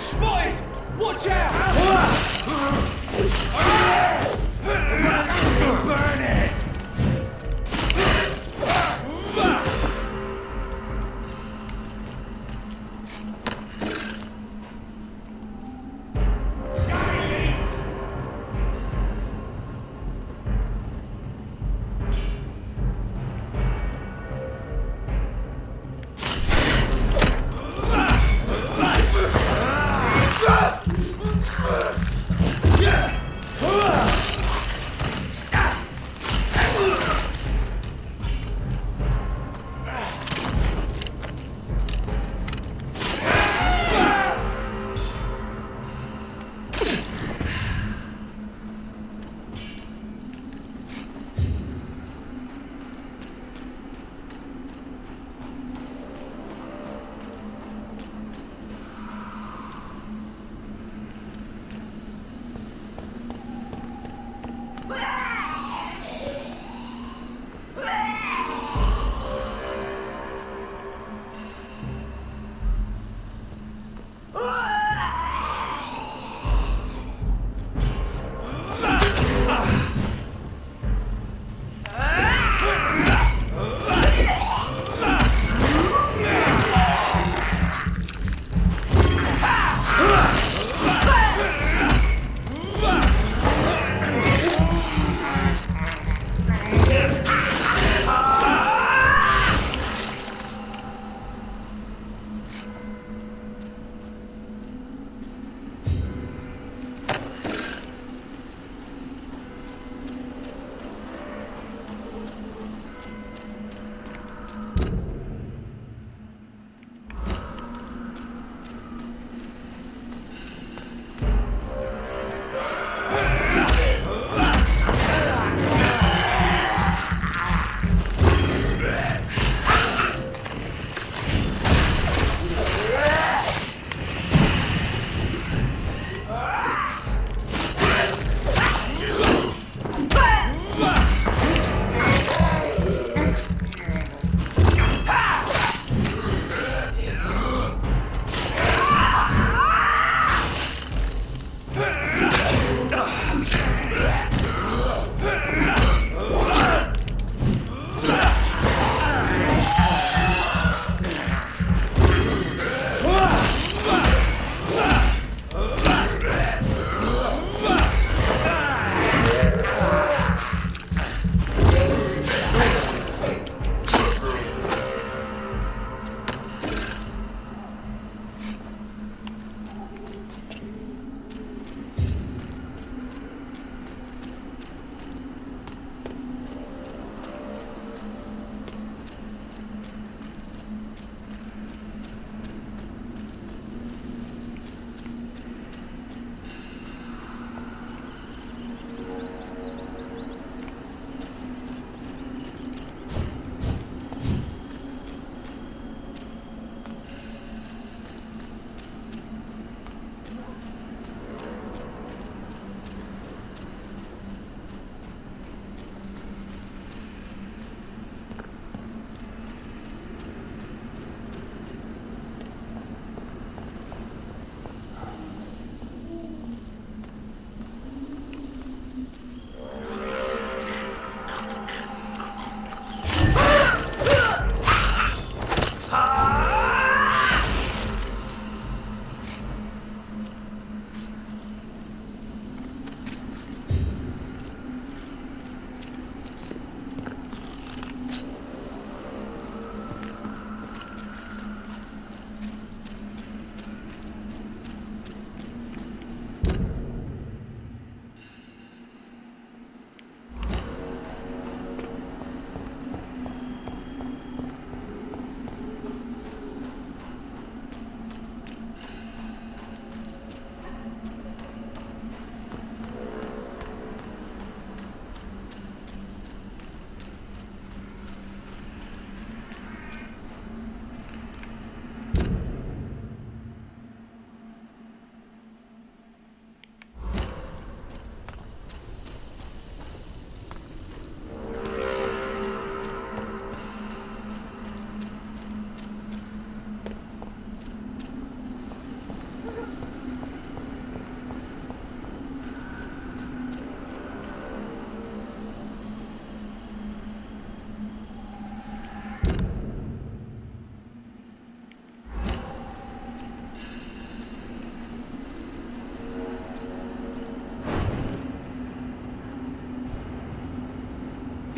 Spotted! Watch out! Burn it!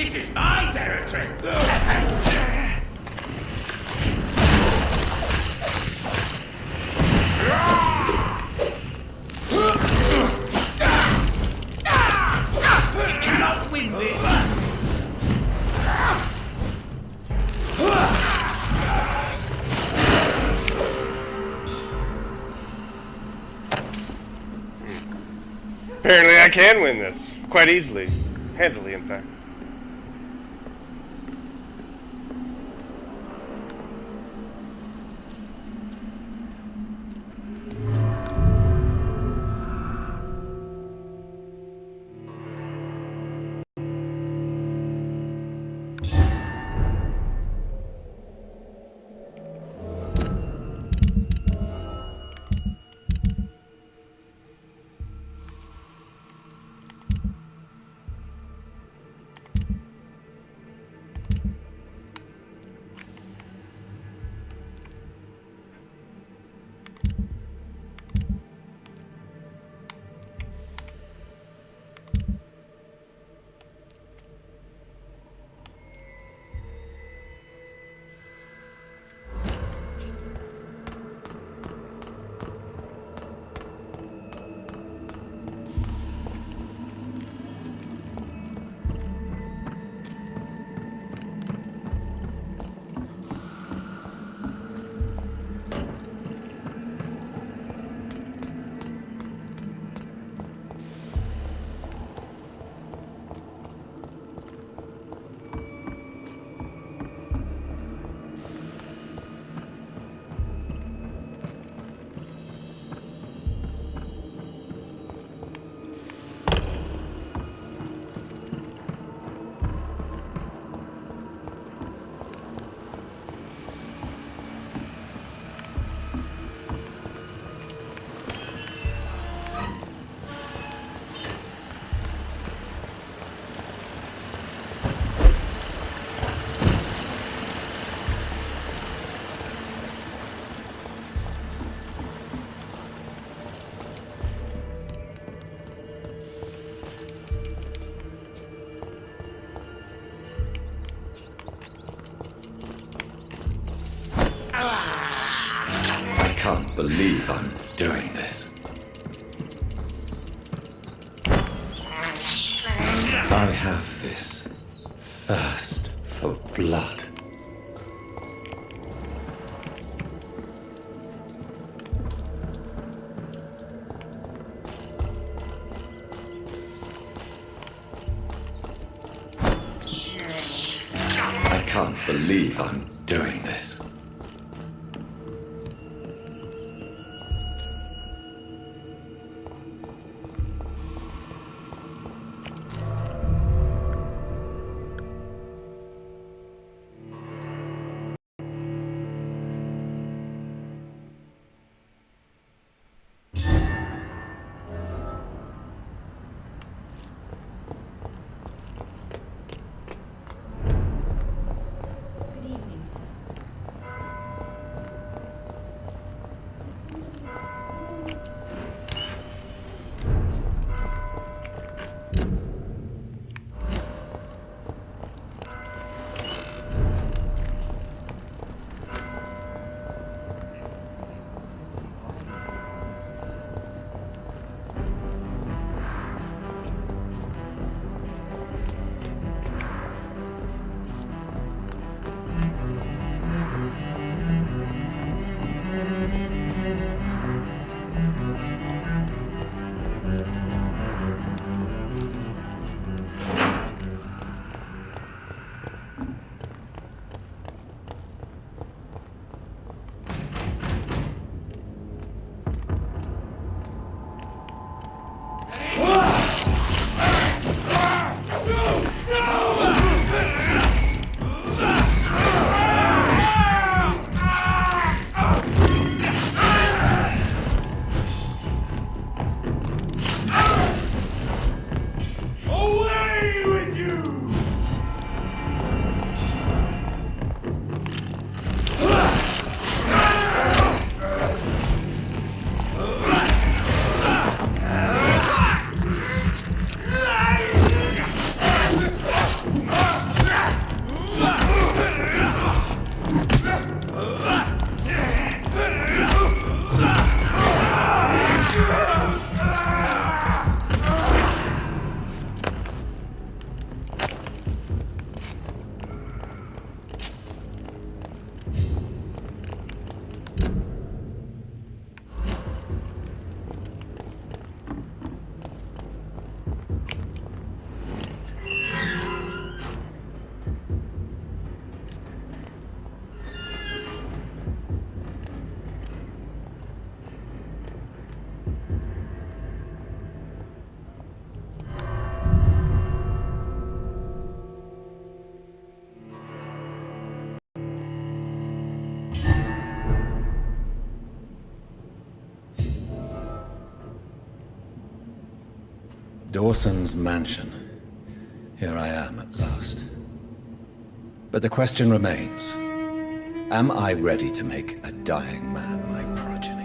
This is my territory! You cannot win this! Apparently I can win this. Quite easily. Handily, in fact. I can't believe I'm doing this. I have this thirst for blood. I can't believe I'm doing this. Good evening, sir. Dawson's mansion. Here I am at last. But the question remains, am I ready to make a dying man my progeny?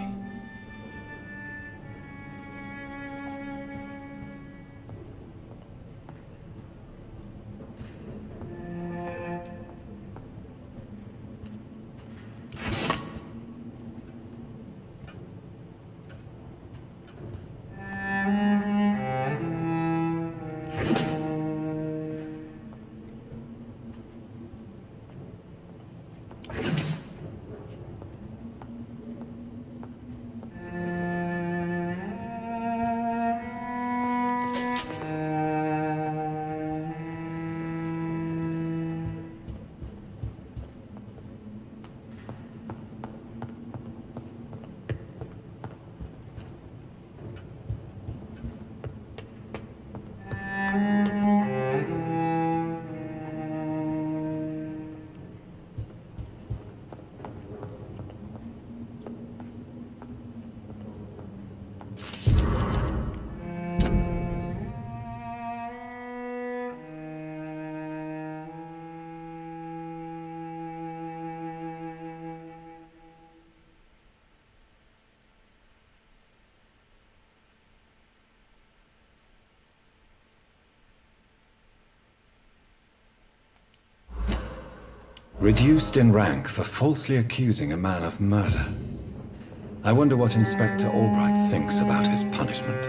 Reduced in rank for falsely accusing a man of murder. I wonder what Inspector Albright thinks about his punishment.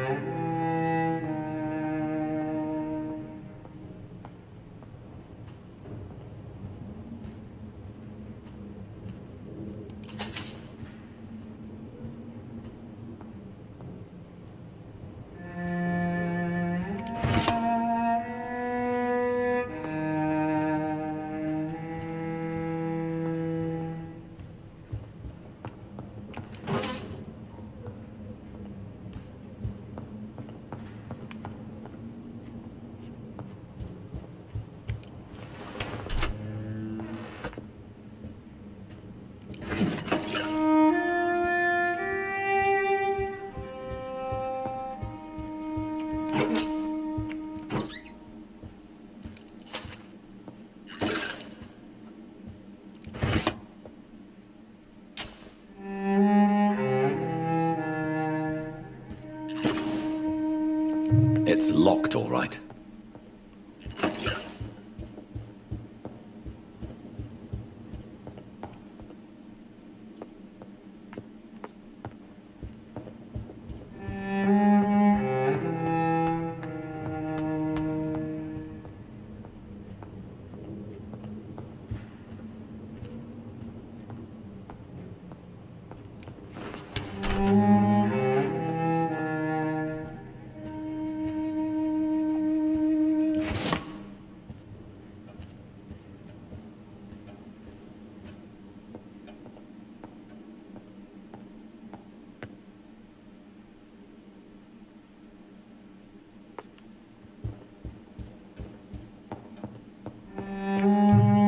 It's locked, all right.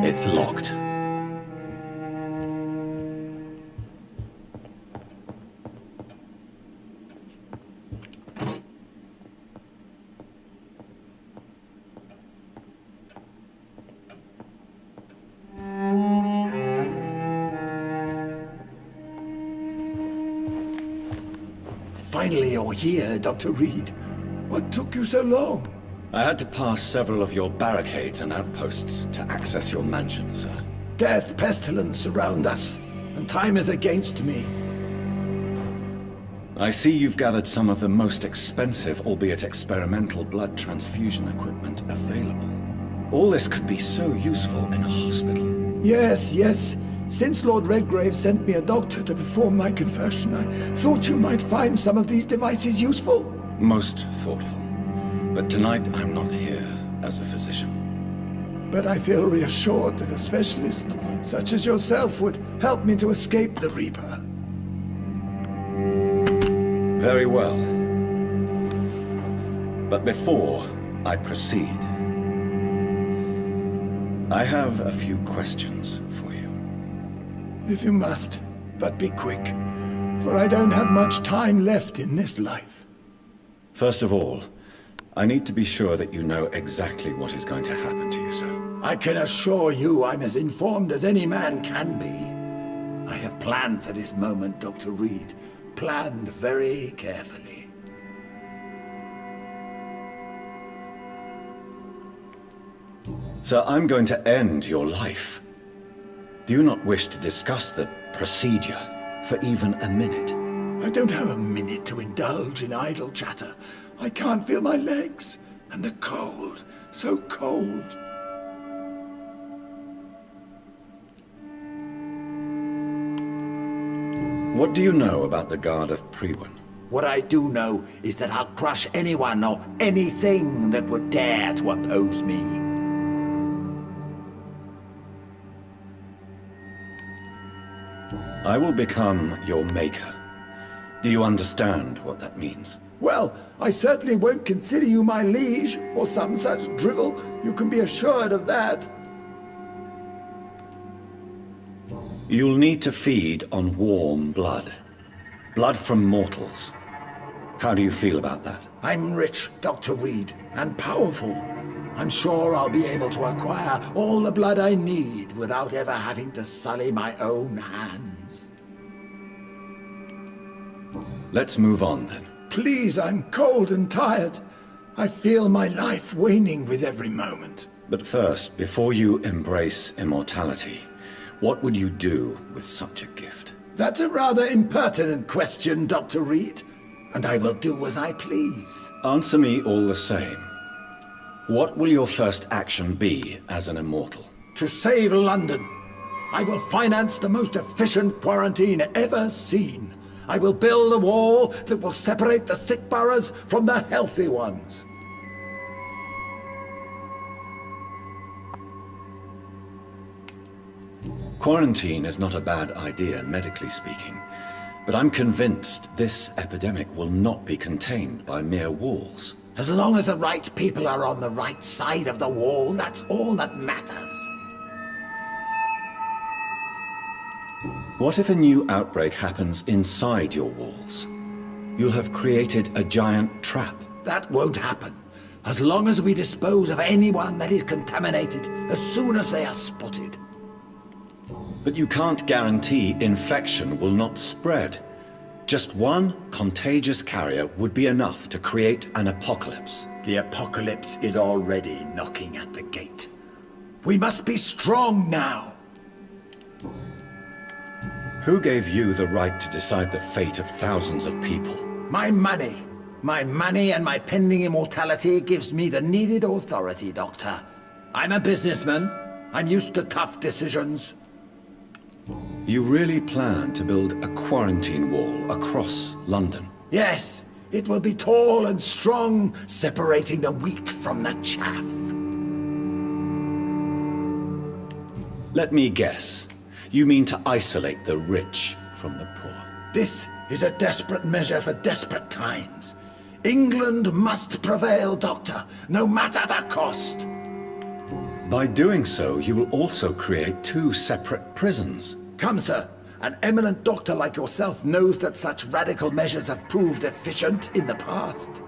It's locked. Finally you're here, Dr. Reed. What took you so long? I had to pass several of your barricades and outposts to access your mansion, sir. Death, pestilence surround us, and time is against me. I see you've gathered some of the most expensive, albeit experimental, blood transfusion equipment available. All this could be so useful in a hospital. Yes, yes. Since Lord Redgrave sent me a doctor to perform my conversion, I thought you might find some of these devices useful. Most thoughtful. But tonight I'm not here as a physician. But I feel reassured that a specialist such as yourself would help me to escape the Reaper. Very well. But before I proceed, I have a few questions for you. If you must, but be quick, for I don't have much time left in this life. First of all, I need to be sure that you know exactly what is going to happen to you, sir. I can assure you I'm as informed as any man can be. I have planned for this moment, Dr. Reed. Planned very carefully. Sir, I'm going to end your life. Do you not wish to discuss the procedure for even a minute? I don't have a minute to indulge in idle chatter. I can't feel my legs. And the cold. So cold. What do you know about the Guard of Priwen? What I do know is that I'll crush anyone or anything that would dare to oppose me. I will become your maker. Do you understand what that means? Well, I certainly won't consider you my liege, or some such drivel. You can be assured of that. You'll need to feed on warm blood. Blood from mortals. How do you feel about that? I'm rich, Dr. Reed, and powerful. I'm sure I'll be able to acquire all the blood I need without ever having to sully my own hands. Let's move on then. Please, I'm cold and tired. I feel my life waning with every moment. But first, before you embrace immortality, what would you do with such a gift? That's a rather impertinent question, Dr. Reed, and I will do as I please. Answer me all the same. What will your first action be as an immortal? To save London, I will finance the most efficient quarantine ever seen. I will build a wall that will separate the sick boroughs from the healthy ones. Quarantine is not a bad idea, medically speaking, but I'm convinced this epidemic will not be contained by mere walls. As long as the right people are on the right side of the wall, that's all that matters. What if a new outbreak happens inside your walls? You'll have created a giant trap. That won't happen. As long as we dispose of anyone that is contaminated as soon as they are spotted. But you can't guarantee infection will not spread. Just one contagious carrier would be enough to create an apocalypse. The apocalypse is already knocking at the gate. We must be strong now. Who gave you the right to decide the fate of thousands of people? My money. My money and my pending immortality gives me the needed authority, Doctor. I'm a businessman. I'm used to tough decisions. You really plan to build a quarantine wall across London? Yes, it will be tall and strong, separating the wheat from the chaff. Let me guess. You mean to isolate the rich from the poor? This is a desperate measure for desperate times. England must prevail, Doctor, no matter the cost. By doing so, you will also create two separate prisons. Come, sir. An eminent doctor like yourself knows that such radical measures have proved efficient in the past.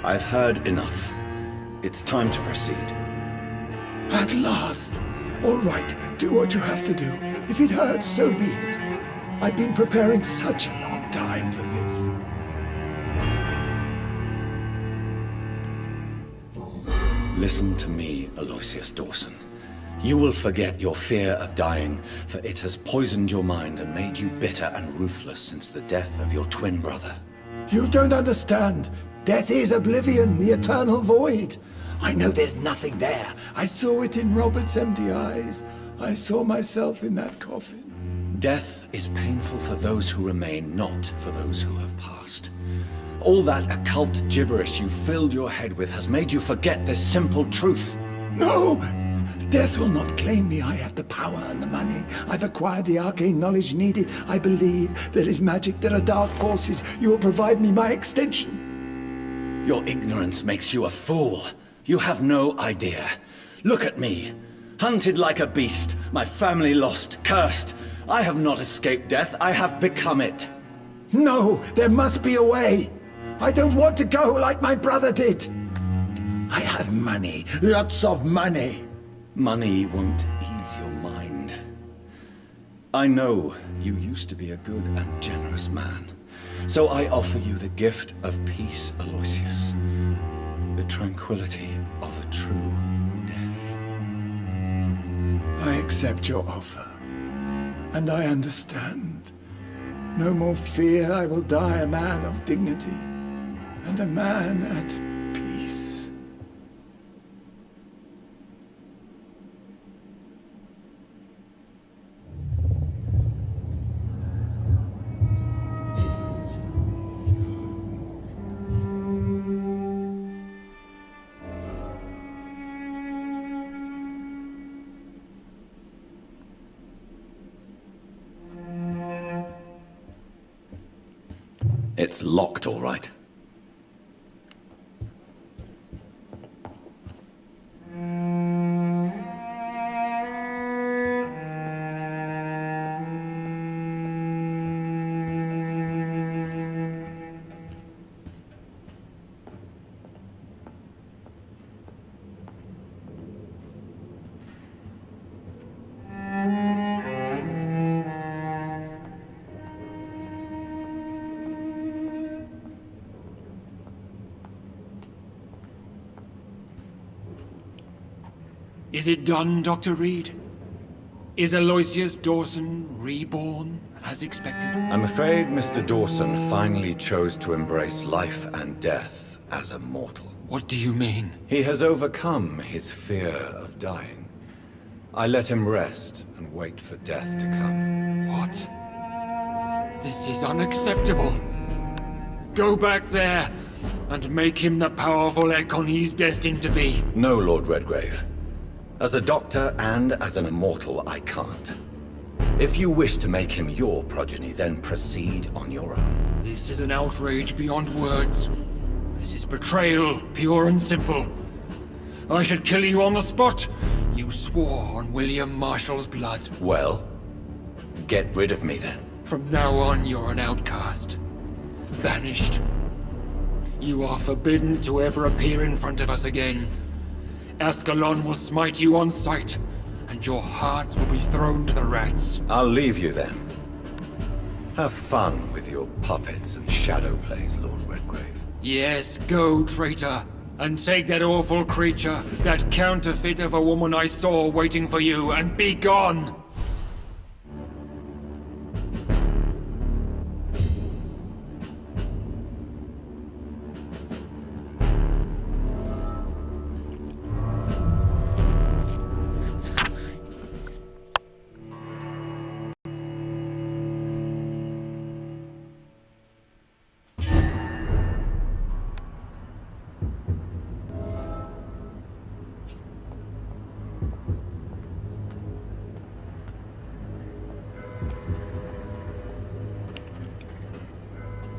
I've heard enough. It's time to proceed. At last. All right, do what you have to do. If it hurts, so be it. I've been preparing such a long time for this. Listen to me, Aloysius Dawson. You will forget your fear of dying, for it has poisoned your mind and made you bitter and ruthless since the death of your twin brother. You don't understand. Death is oblivion, the eternal void. I know there's nothing there. I saw it in Robert's empty eyes. I saw myself in that coffin. Death is painful for those who remain, not for those who have passed. All that occult gibberish you filled your head with has made you forget this simple truth. No! Death will not claim me. I have the power and the money. I've acquired the arcane knowledge needed. I believe there is magic, there are dark forces. You will provide me my extension. Your ignorance makes you a fool. You have no idea. Look at me. Hunted like a beast, my family lost, cursed. I have not escaped death, I have become it. No, there must be a way. I don't want to go like my brother did. I have money, lots of money. Money won't ease your mind. I know you used to be a good and generous man, so I offer you the gift of peace, Aloysius. The tranquility of a true death. I accept your offer, and I understand. No more fear, I will die a man of dignity, and a man at peace. It's locked, all right. Is it done, Dr. Reed? Is Aloysius Dawson reborn, as expected? I'm afraid Mr. Dawson finally chose to embrace life and death as a mortal. What do you mean? He has overcome his fear of dying. I let him rest and wait for death to come. What? This is unacceptable. Go back there and make him the powerful Ekon he's destined to be. No, Lord Redgrave. As a doctor and as an immortal, I can't. If you wish to make him your progeny, then proceed on your own. This is an outrage beyond words. This is betrayal, pure and simple. I should kill you on the spot. You swore on William Marshall's blood. Well, get rid of me then. From now on, you're an outcast. Banished. You are forbidden to ever appear in front of us again. Ascalon will smite you on sight, and your heart will be thrown to the rats. I'll leave you then. Have fun with your puppets and shadow plays, Lord Redgrave. Yes, go, traitor, and take that awful creature, that counterfeit of a woman I saw waiting for you, and be gone!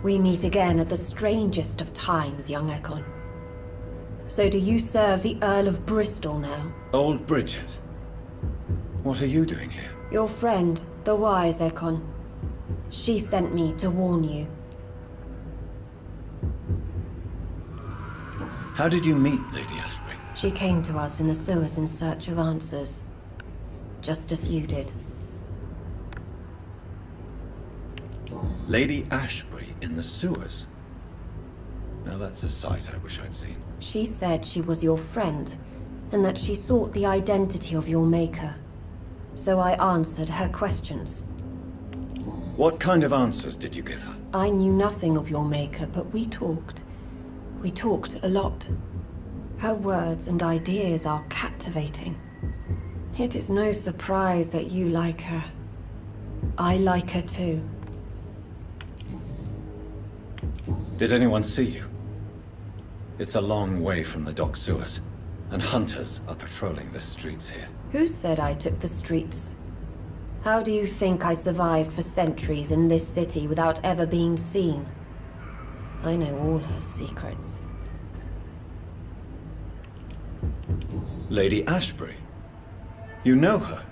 We meet again at the strangest of times, young Ekon. So do you serve the Earl of Bristol now? Old Bridget, what are you doing here? Your friend, the wise Ekon. She sent me to warn you. How did you meet Lady Ashbury? She came to us in the sewers in search of answers. Just as you did. Lady Ashbury in the sewers? Now that's a sight I wish I'd seen. She said she was your friend, and that she sought the identity of your maker. So I answered her questions. What kind of answers did you give her? I knew nothing of your maker, but we talked. We talked a lot. Her words and ideas are captivating. It is no surprise that you like her. I like her too. Did anyone see you? It's a long way from the dock sewers, and hunters are patrolling the streets here. Who said I took the streets? How do you think I survived for centuries in this city without ever being seen? I know all her secrets. Lady Ashbury? You know her?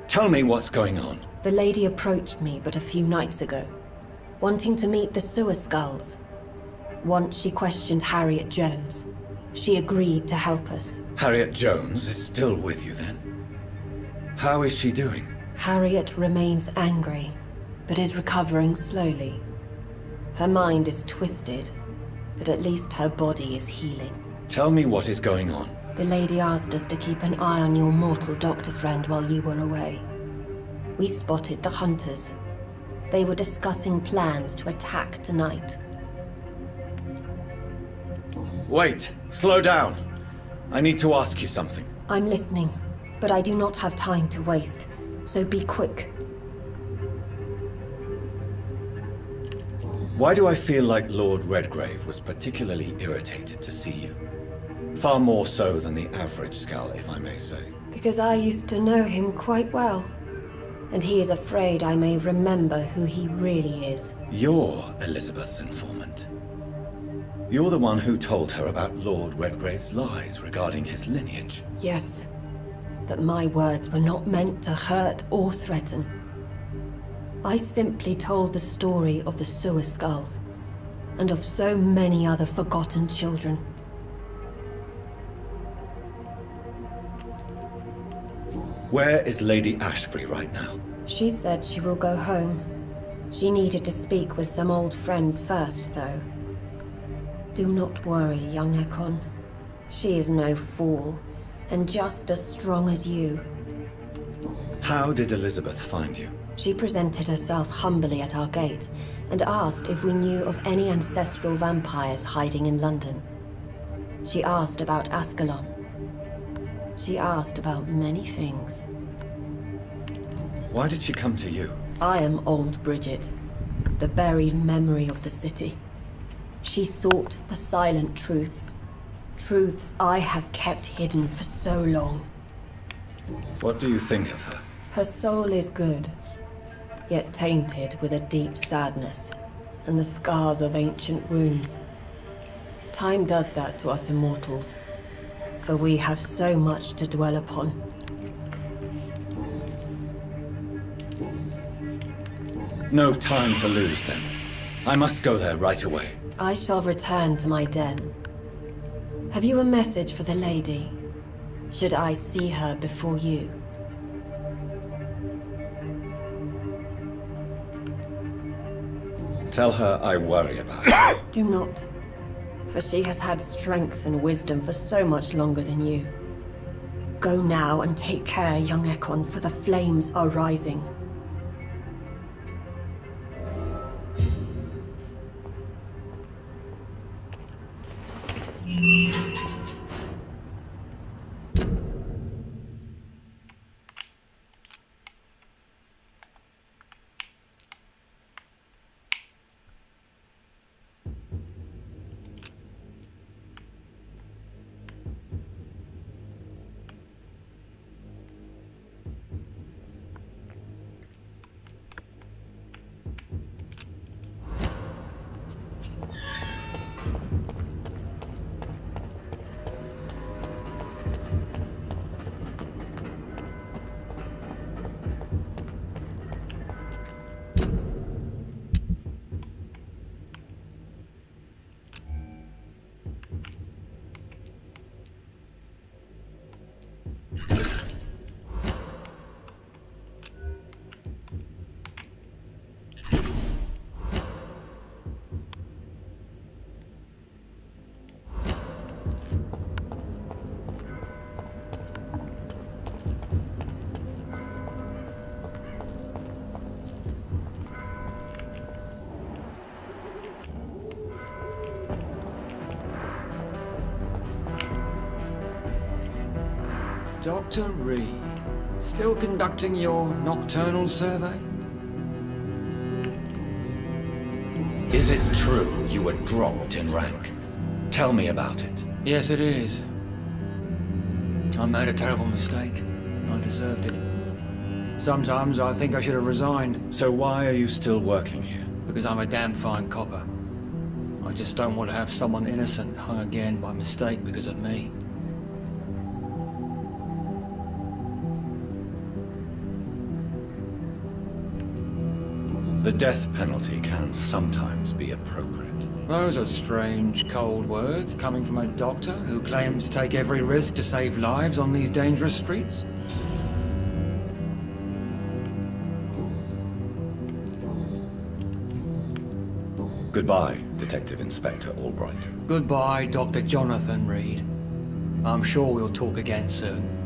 Tell me what's going on. The lady approached me but a few nights ago, wanting to meet the sewer skulls. Once she questioned Harriet Jones. She agreed to help us. Harriet Jones is still with you then? How is she doing? Harriet remains angry, but is recovering slowly. Her mind is twisted, but at least her body is healing. Tell me what is going on. The lady asked us to keep an eye on your mortal doctor friend while you were away. We spotted the hunters. They were discussing plans to attack tonight. Wait, slow down. I need to ask you something. I'm listening, but I do not have time to waste, so be quick. Why do I feel like Lord Redgrave was particularly irritated to see you? Far more so than the average Skull, if I may say. Because I used to know him quite well. And he is afraid I may remember who he really is. You're Elizabeth's informant. You're the one who told her about Lord Redgrave's lies regarding his lineage. Yes, but my words were not meant to hurt or threaten. I simply told the story of the sewer skulls, and of so many other forgotten children. Where is Lady Ashbury right now? She said she will go home. She needed to speak with some old friends first, though. Do not worry, young Ekon. She is no fool, and just as strong as you. How did Elizabeth find you? She presented herself humbly at our gate, and asked if we knew of any ancestral vampires hiding in London. She asked about Ascalon. She asked about many things. Why did she come to you? I am old Bridget, the buried memory of the city. She sought the silent truths. Truths I have kept hidden for so long. What do you think of her? Her soul is good, yet tainted with a deep sadness and the scars of ancient wounds. Time does that to us immortals, for we have so much to dwell upon. No time to lose, then. I must go there right away. I shall return to my den. Have you a message for the lady? Should I see her before you? Tell her I worry about her. Do not, for she has had strength and wisdom for so much longer than you. Go now and take care, young Ekon, for the flames are rising. Dr. Reed, still conducting your nocturnal survey? Is it true you were dropped in rank? Tell me about it. Yes, it is. I made a terrible mistake. I deserved it. Sometimes I think I should have resigned. So why are you still working here? Because I'm a damn fine copper. I just don't want to have someone innocent hung again by mistake because of me. The death penalty can sometimes be appropriate. Those are strange, cold words coming from a doctor who claims to take every risk to save lives on these dangerous streets. Goodbye, Detective Inspector Albright. Goodbye, Dr. Jonathan Reed. I'm sure we'll talk again soon.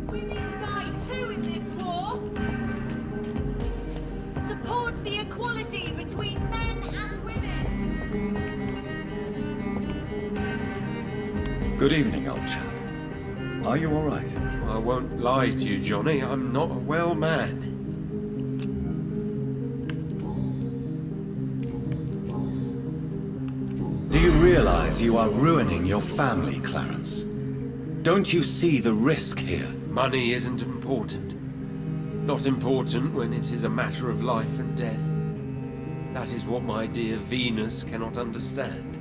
Women die too in this war. Support the equality between men and women. Good evening, old chap. Are you all right? I won't lie to you, Johnny. I'm not a well man. Do you realize you are ruining your family, Clarence? Don't you see the risk here? Money isn't important. Not important when it is a matter of life and death. That is what my dear Venus cannot understand.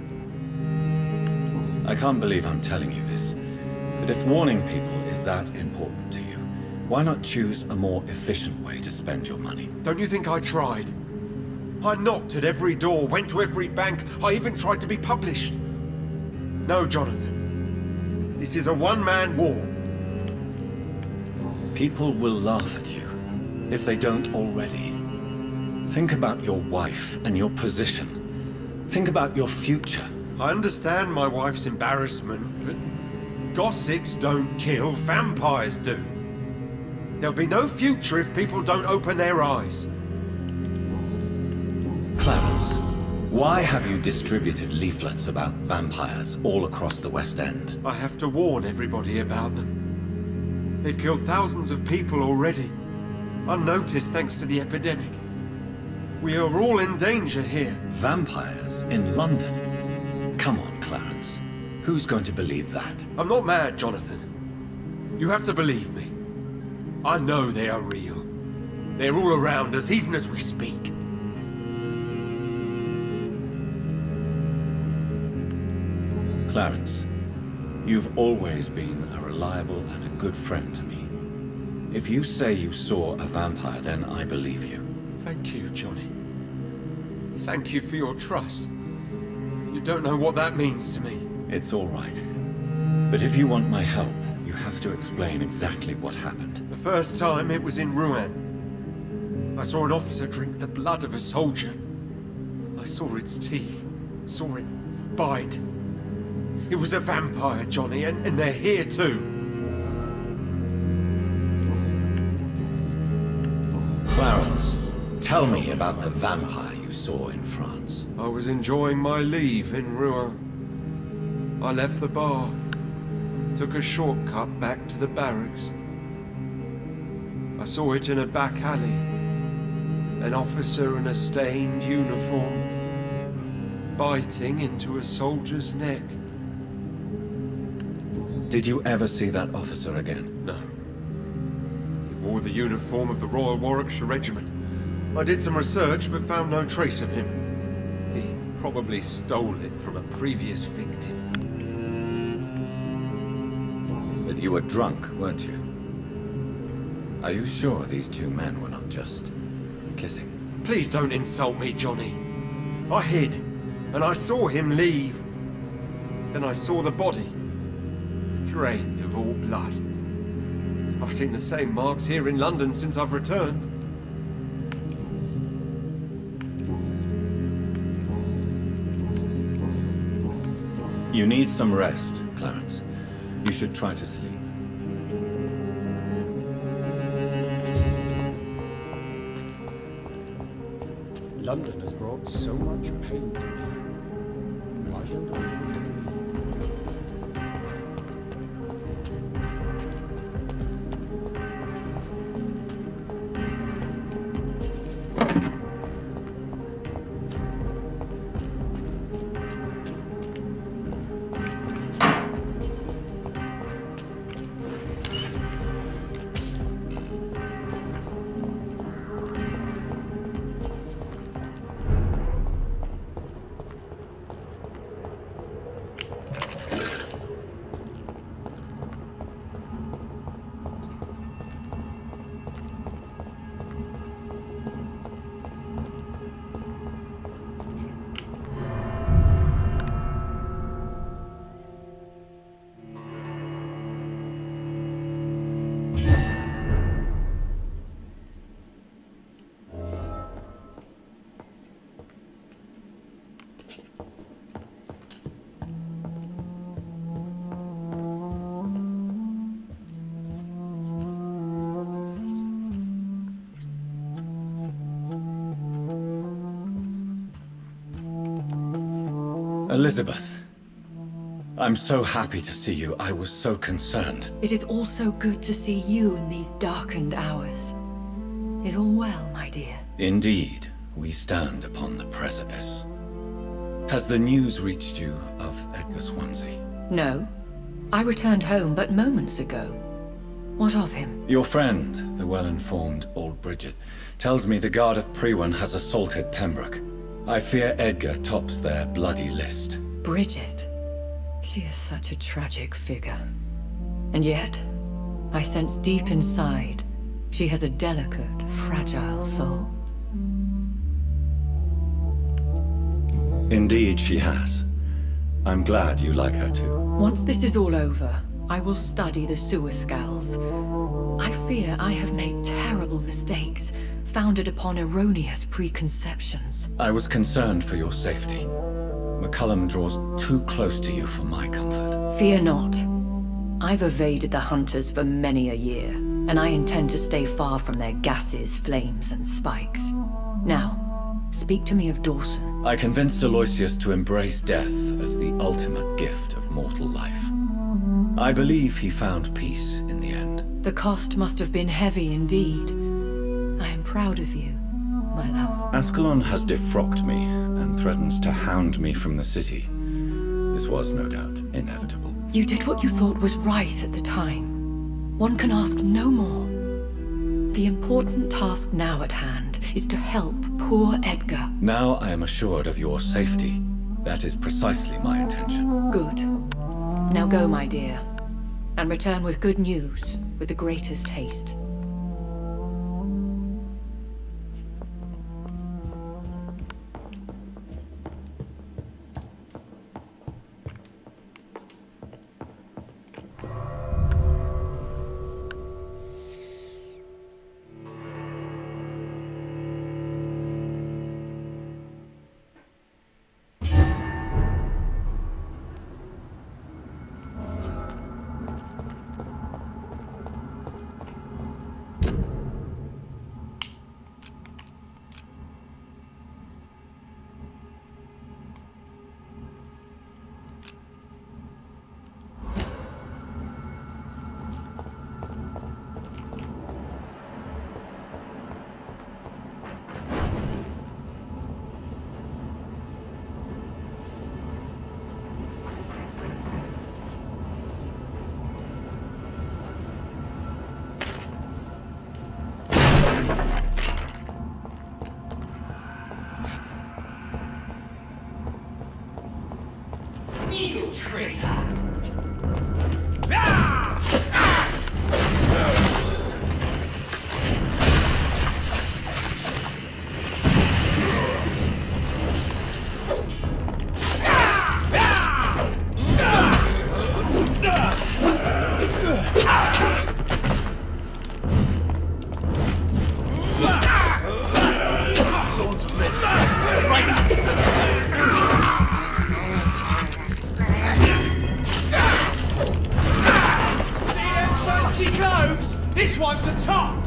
I can't believe I'm telling you this, but if warning people is that important to you, why not choose a more efficient way to spend your money? Don't you think I tried? I knocked at every door, went to every bank, I even tried to be published. No, Jonathan. This is a one-man war. People will laugh at you, if they don't already. Think about your wife and your position. Think about your future. I understand my wife's embarrassment, but gossips don't kill, vampires do. There'll be no future if people don't open their eyes. Clarence, why have you distributed leaflets about vampires all across the West End? I have to warn everybody about them. They've killed thousands of people already, unnoticed thanks to the epidemic. We are all in danger here. Vampires in London? Come on, Clarence. Who's going to believe that? I'm not mad, Jonathan. You have to believe me. I know they are real. They're all around us, even as we speak. Clarence, you've always been a reliable and a good friend to me. If you say you saw a vampire, then I believe you. Thank you, Johnny. Thank you for your trust. You don't know what that means to me. It's all right. But if you want my help, You have to explain exactly what happened. The first time it was in Rouen. I saw an officer drink the blood of a soldier. I saw its teeth, saw it bite. It was a vampire, Johnny, and they're here too. Clarence, tell me about the vampire you saw in France. I was enjoying my leave in Rouen. I left the bar, took a shortcut back to the barracks. I saw it in a back alley. An officer in a stained uniform, biting into a soldier's neck. Did you ever see that officer again? No. He wore the uniform of the Royal Warwickshire Regiment. I did some research, but found no trace of him. He probably stole it from a previous victim. But you were drunk, weren't you? Are you sure these two men were not just kissing? Please don't insult me, Johnny. I hid, and I saw him leave. Then I saw the body, drained of all blood. I've seen the same marks here in London since I've returned. You need some rest, Clarence. You should try to sleep. London has brought so much pain to me. Why don't I want to leave? Elizabeth, I'm so happy to see you. I was so concerned. It is also good to see you in these darkened hours. Is all well, my dear? Indeed, we stand upon the precipice. Has the news reached you of Edgar Swansea? No. I returned home but moments ago. What of him? Your friend, the well-informed old Bridget, tells me the Guard of Priwen has assaulted Pembroke. I fear Edgar tops their bloody list. Bridget? She is such a tragic figure. And yet, I sense deep inside, she has a delicate, fragile soul. Indeed, she has. I'm glad you like her too. Once this is all over, I will study the sewer skulls. I fear I have made terrible mistakes, founded upon erroneous preconceptions. I was concerned for your safety. McCullum draws too close to you for my comfort. Fear not. I've evaded the hunters for many a year, and I intend to stay far from their gases, flames, and spikes. Now, speak to me of Dawson. I convinced Aloysius to embrace death as the ultimate gift of mortal life. I believe he found peace in the end. The cost must have been heavy indeed. I am proud of you, my love. Ascalon has defrocked me and threatens to hound me from the city. This was no doubt inevitable. You did what you thought was right at the time. One can ask no more. The important task now at hand is to help poor Edgar. Now I am assured of your safety. That is precisely my intention. Good. Now go, my dear, and return with good news with the greatest haste. traitor! Clothes! This one's a top!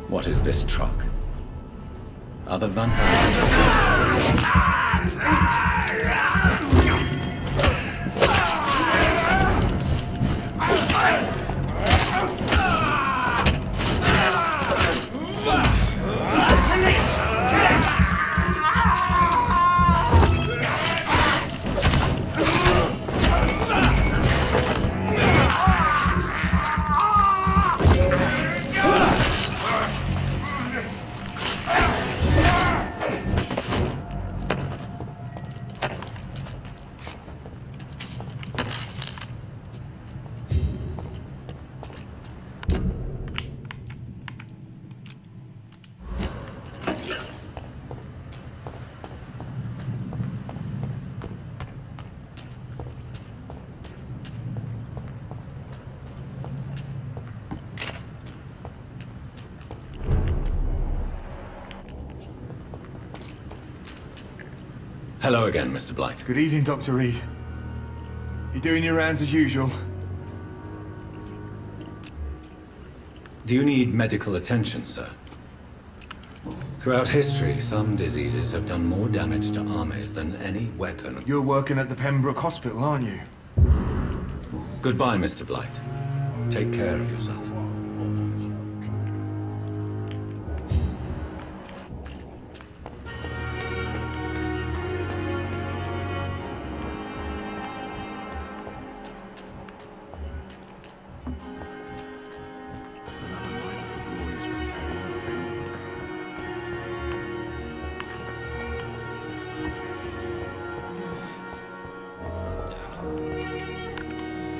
What is this truck? Are the vampires? Hello again, Mr. Blight. Good evening, Dr. Reed. You doing your rounds as usual? Do you need medical attention, sir? Throughout history, some diseases have done more damage to armies than any weapon. You're working at the Pembroke Hospital, aren't you? Goodbye, Mr. Blight. Take care of yourself.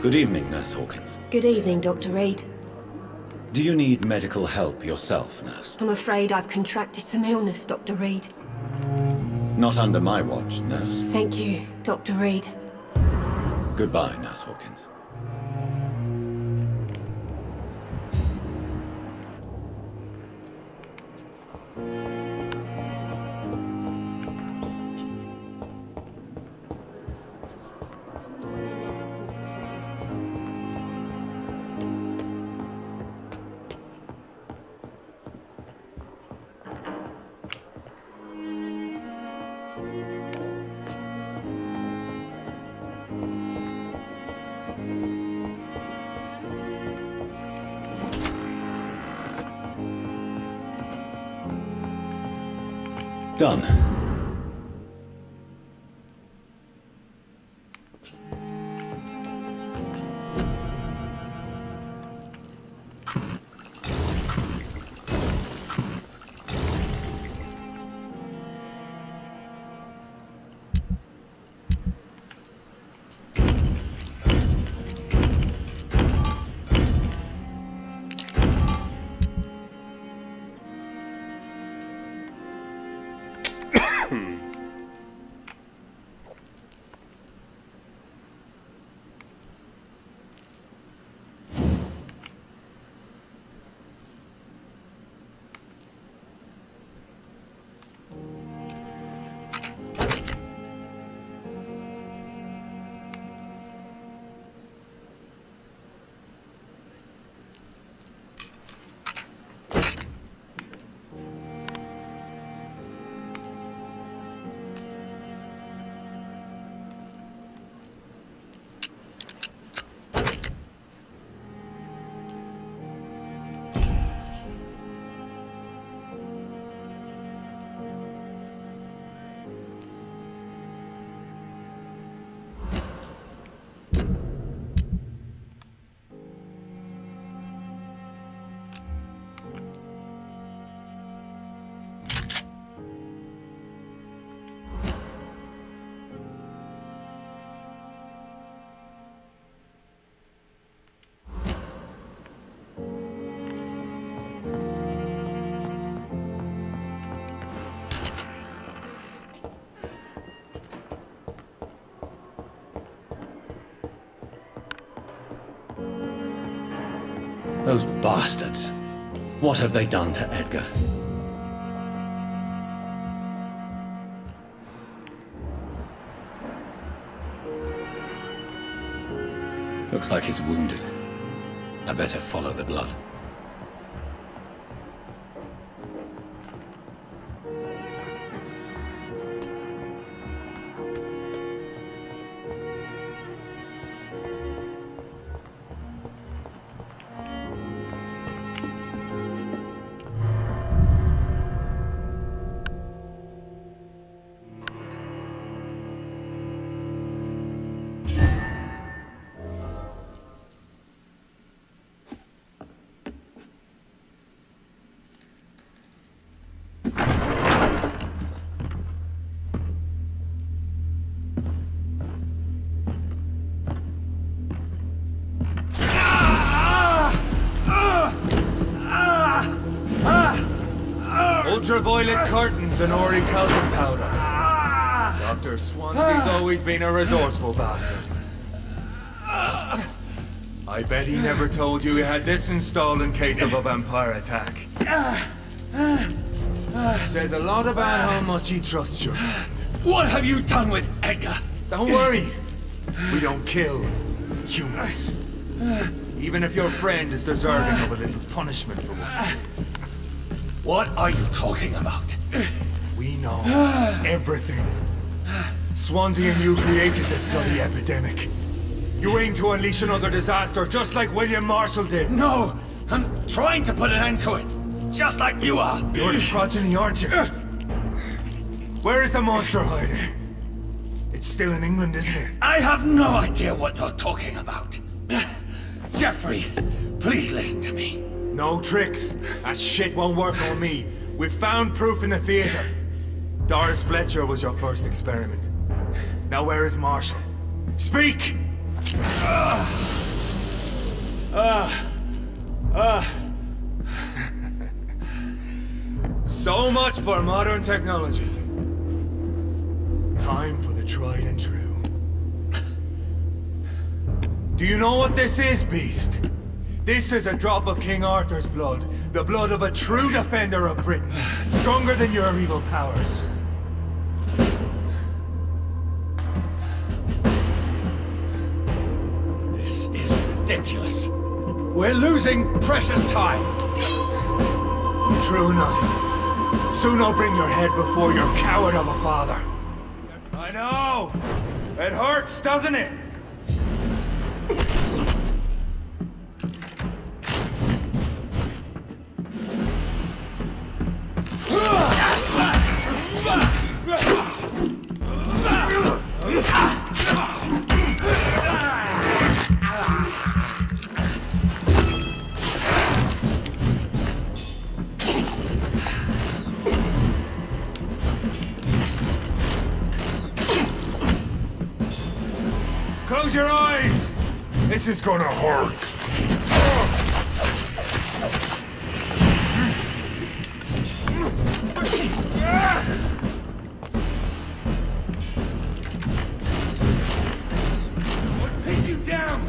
Good evening, Nurse Hawkins. Good evening, Dr. Reed. Do you need medical help yourself, Nurse? I'm afraid I've contracted some illness, Dr. Reed. Not under my watch, Nurse. Thank you, Dr. Reed. Goodbye, Nurse Hawkins. Done. Those bastards. What have they done to Edgar? Looks like he's wounded. I better follow the blood. Ultraviolet curtains and orichalcum powder. Dr. Swansea's always been a resourceful bastard. I bet he never told you he had this installed in case of a vampire attack. Says a lot about how much he trusts you. What have you done with Edgar? Don't worry. We don't kill humans. Even if your friend is deserving of a little punishment for what he did. What are you talking about? We know everything. Swansea and you created this bloody epidemic. You aim to unleash another disaster just like William Marshall did. No! I'm trying to put an end to it! Just like you are! You're the progeny, aren't you? Where is the monster hiding? It's still in England, isn't it? I have no idea what you're talking about. Jeffrey, please listen to me. No tricks. That shit won't work on me. We've found proof in the theater. Doris Fletcher was your first experiment. Now where is Marshall? Speak! So much for modern technology. Time for the tried and true. Do you know what this is, Beast? This is a drop of King Arthur's blood. The blood of a true defender of Britain. Stronger than your evil powers. This is ridiculous. We're losing precious time. True enough. Soon I'll bring your head before your coward of a father. I know! It hurts, doesn't it? Close your eyes! This is gonna hurt. What pinned you down?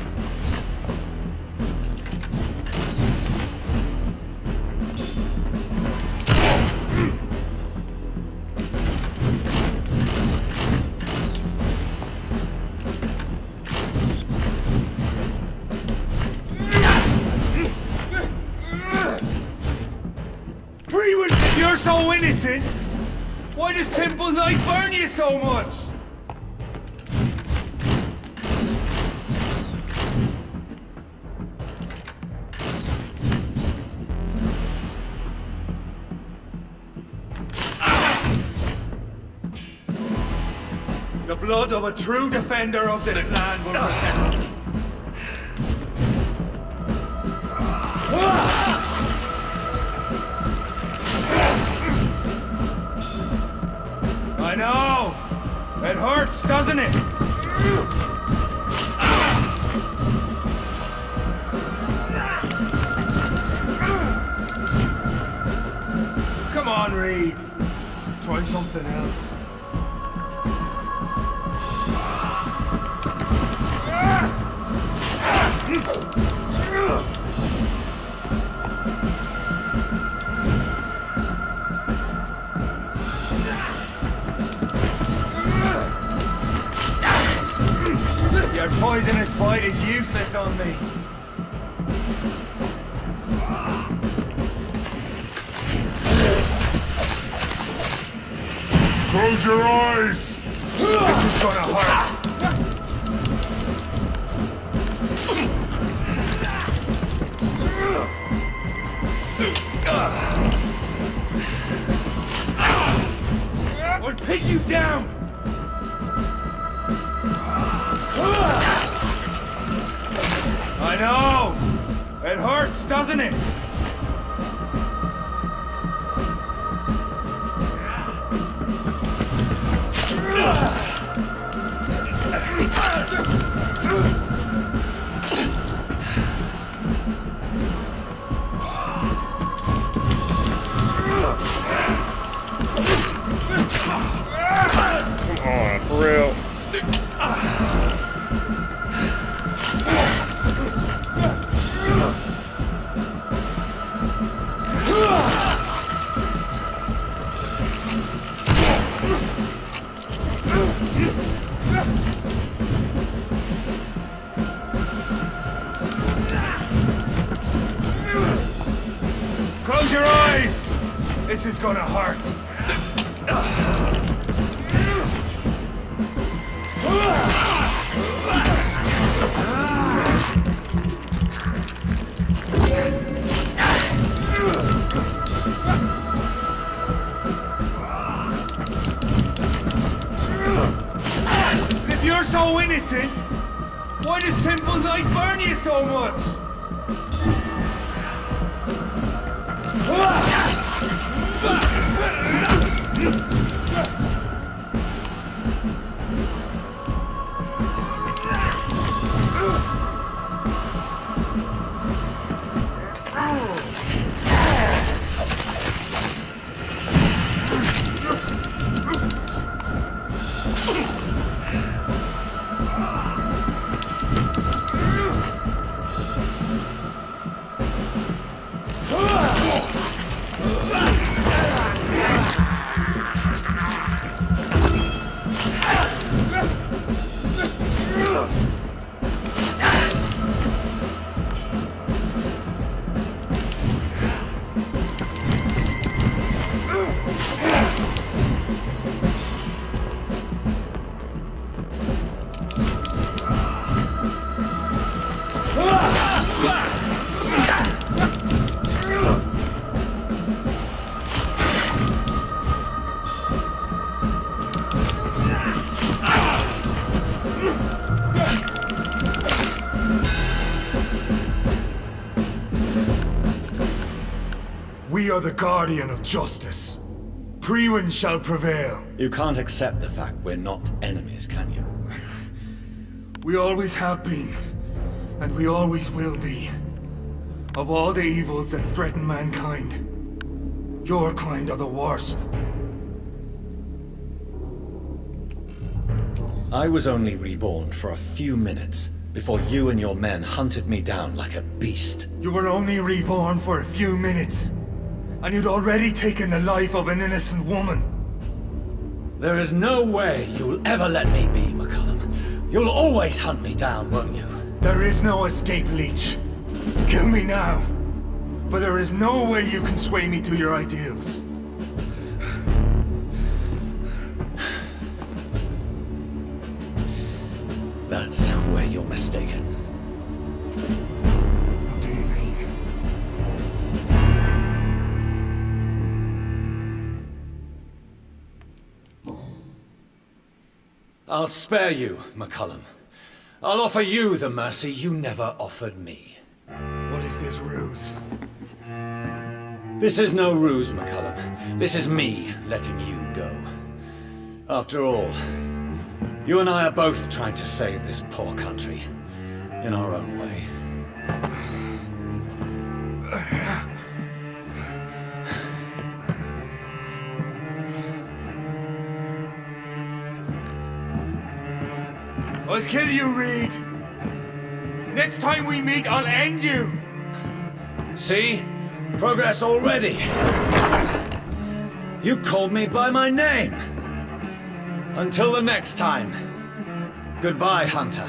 If you're so innocent, why does simple life burn you so much? The blood of a true defender of this land will protect you. I know! It hurts, doesn't it? Come on, Reed. Try something else. poisonous bite is useless on me. Close your eyes! This is gonna hurt. Or pin you down! I know! It hurts, doesn't it? Come on, for real. Close your eyes! This is gonna hurt. If you're so innocent, why does simple light burn you so much? We are the guardian of justice. Priwen shall prevail. You can't accept the fact we're not enemies, can you? We always have been, and we always will be. Of all the evils that threaten mankind, your kind are the worst. I was only reborn for a few minutes before you and your men hunted me down like a beast. You were only reborn for a few minutes, and you'd already taken the life of an innocent woman. There is no way you'll ever let me be, McCullum. You'll always hunt me down, won't you? There is no escape, Leech. Kill me now, for there is no way you can sway me to your ideals. That's where you're mistaken. What do you mean? I'll spare you, McCullum. I'll offer you the mercy you never offered me. What is this ruse? This is no ruse, McCullum. This is me letting you go. After all, you and I are both trying to save this poor country in our own way. I'll kill you, Reed! Next time we meet, I'll end you! See? Progress already. You called me by my name. Until the next time. Goodbye, Hunter.